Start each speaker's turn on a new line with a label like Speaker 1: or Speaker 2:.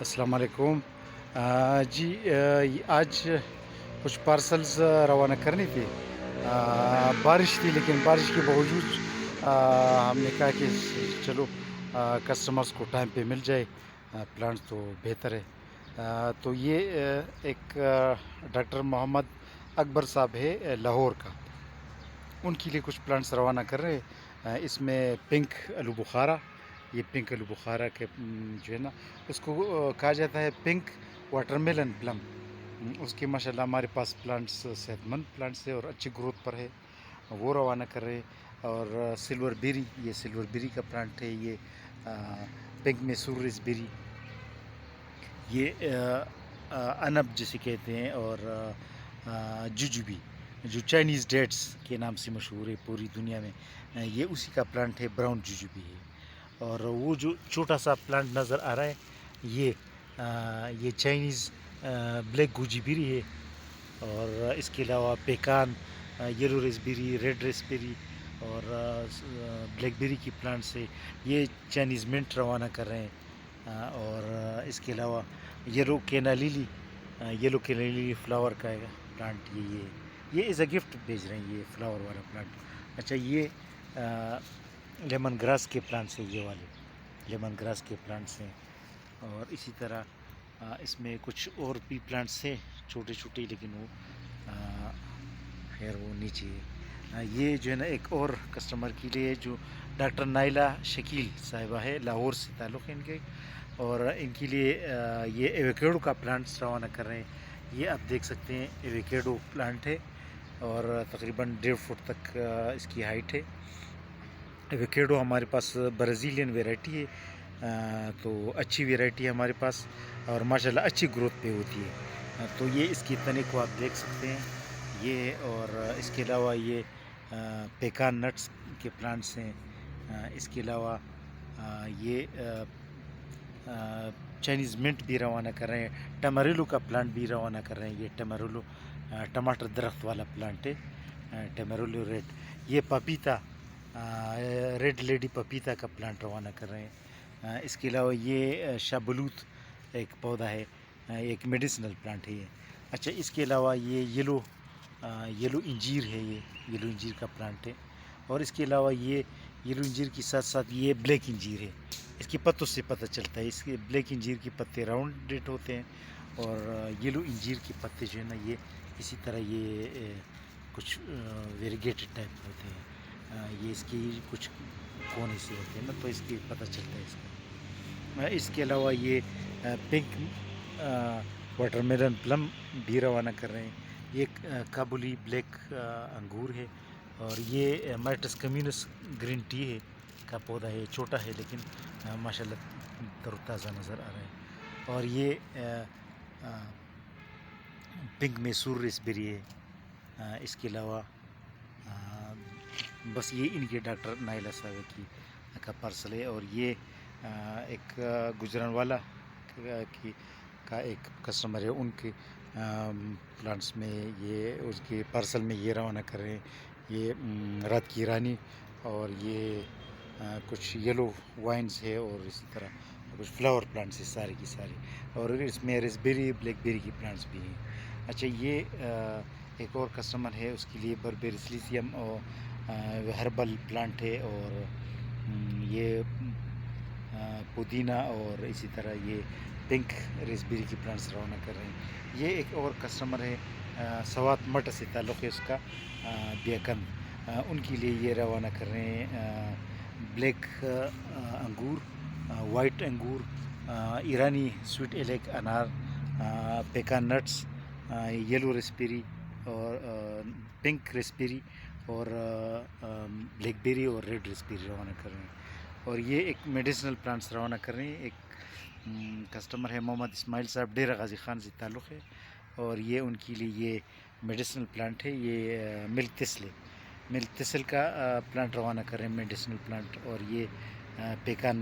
Speaker 1: السلام علیکم۔ جی آج کچھ پارسلز روانہ کرنی تھی۔ بارش تھی لیکن بارش کے باوجود ہم نے کہا کہ چلو کسٹمرز کو ٹائم پہ مل جائے پلانٹس تو بہتر ہے۔ تو یہ ایک ڈاکٹر محمد اکبر صاحب ہے لاہور کا، ان کے لیے کچھ پلانٹس روانہ کر رہے ہیں۔ اس میں پنک آلو بخارا، یہ پنک آلو بخارا کے جو ہے نا اس کو کہا جاتا ہے پنک واٹر میلن پلم۔ اس کے ماشاءاللہ ہمارے پاس پلانٹس صحت مند پلانٹس ہے اور اچھی گروتھ پر ہے، وہ روانہ کر رہے ہیں۔ اور سلور بیری، یہ سلور بیری کا پلانٹ ہے، یہ پنک میسور ریس بیری، یہ انب جسے کہتے ہیں، اور جوجوبی جو چائنیز ڈیٹس کے نام سے مشہور ہے پوری دنیا میں، یہ اسی کا پلانٹ ہے، براؤن جوجوبی ہے۔ اور وہ جو چھوٹا سا پلانٹ نظر آ رہا ہے یہ چائنیز بلیک گوجی بیری ہے۔ اور اس کے علاوہ پیکان، یلو ریس بیری، ریڈ ریس بیری اور بلیک بیری کی پلانٹس ہے، یہ چائنیز منٹ روانہ کر رہے ہیں۔ اور اس کے علاوہ یلو کینا لیلی، یلو کینا لیلی فلاور کا پلانٹ، یہ ایز اے گفٹ بھیج رہے ہیں، یہ فلاور والا پلانٹ۔ اچھا، یہ لیمن گراس کے پلانٹس ہیں، یہ والے لیمن گراس کے پلانٹس ہیں۔ اور اسی طرح اس میں کچھ اور بھی پلانٹس ہیں چھوٹے چھوٹے، لیکن وہ خیر وہ نیچے ہے۔ یہ جو ہے نا ایک اور کسٹمر کے لیے جو ڈاکٹر نائلہ شکیل صاحبہ ہے، لاہور سے تعلق ہے ان کے، اور ان کے لیے یہ ایویکیڈو کا پلانٹس روانہ کر رہے ہیں۔ یہ آپ دیکھ سکتے ہیں ایویکیڈو پلانٹ ہے، اور تقریباً 1.5 فٹ تک اس کی ہائٹ ہے۔ ایویکیڈو ہمارے پاس برازیلین ویرائٹی ہے، تو اچھی ویرائٹی ہے ہمارے پاس، اور ماشاءاللہ اچھی گروتھ پہ ہوتی ہے۔ تو یہ اس کی تنے کو آپ دیکھ سکتے ہیں، یہ اور اس کے علاوہ یہ پیکان نٹس کے پلانٹس ہیں۔ اس کے علاوہ یہ چائنیز منٹ بھی روانہ کر رہے ہیں، ٹماریلو کا پلانٹ بھی روانہ کر رہے ہیں۔ یہ ٹماریلو ٹماٹر درخت والا پلانٹ ہے، ٹماریلو ریڈ۔ یہ پپیتا، ریڈ لیڈی پپیتا کا پلانٹ روانہ کر رہے ہیں۔ اس کے علاوہ یہ شابلوت ایک پودا ہے، ایک میڈیسنل پلانٹ ہے یہ۔ اچھا، اس کے علاوہ یہ یلو انجیر ہے، یہ یلو انجیر کا پلانٹ ہے۔ اور اس کے علاوہ یہ یلو انجیر کے ساتھ ساتھ یہ بلیک انجیر ہے، اس کے پتوں سے پتہ چلتا ہے، اس کے بلیک انجیر کے پتے راؤنڈڈ ہوتے ہیں، اور یلو انجیر کے پتے جو ہے نا یہ اسی طرح یہ کچھ ویریگیٹڈ ٹائپ ہوتے ہیں، یہ اس کی کچھ کونے سے ہوتے ہیں نا، تو اس کی پتہ چلتا ہے اس کا۔ اس کے علاوہ یہ پنک واٹر میلن پلم بھی روانہ کر رہے ہیں۔ یہ کابلی بلیک انگور ہے، اور یہ مائٹس کمیونس گرین ٹی ہے کا پودا ہے، چھوٹا ہے لیکن ماشاءاللہ تر و تازہ نظر آ رہا ہے۔ اور یہ پنک میسور ریس بیری ہے۔ اس کے علاوہ بس یہ ان کے ڈاکٹر نائلہ صاحب کا پارسل ہے۔ اور یہ ایک گجران والا کا ایک کسٹمر ہے، ان کے پلانٹس میں یہ اس کے پارسل میں یہ روانہ کر رہے ہیں، یہ رات کی رانی، اور یہ کچھ یلو وائنز ہے، اور اسی طرح کچھ فلاور پلانٹس ہے سارے کی سارے، اور اس میں ریس بیری بلیک بیری کی پلانٹس بھی ہیں۔ اچھا، یہ ایک اور کسٹمر ہے، اس کے لیے بربیری سلیسیم اور ہربل پلانٹ ہے، اور یہ پودینہ، اور اسی طرح یہ پنک ریس بیری کی پلانٹس روانہ کر رہے ہیں۔ یہ ایک اور کسٹمر ہے، سوات مٹ سے تعلق ہے اس کا، بیاکند، ان کے لیے یہ روانہ کر رہے ہیں بلیک انگور، وائٹ انگور، ایرانی سویٹ ایلیک انار، پیکان نٹس، یلو ریسپیری اور پنک ریسپیری، اور بلیک بیری اور ریڈ ریسپیری روانہ کر رہے ہیں۔ اور یہ ایک میڈیسنل پلانٹس روانہ کر رہے ہیں۔ ایک کسٹمر ہے محمد اسماعیل صاحب، ڈیرہ غازی خان سے تعلق ہے، اور یہ ان کے لیے یہ میڈیسنل پلانٹ ہے، یہ ملک تسل کا پلانٹ روانہ کر رہے ہیں، میڈیسنل پلانٹ، اور یہ پیکان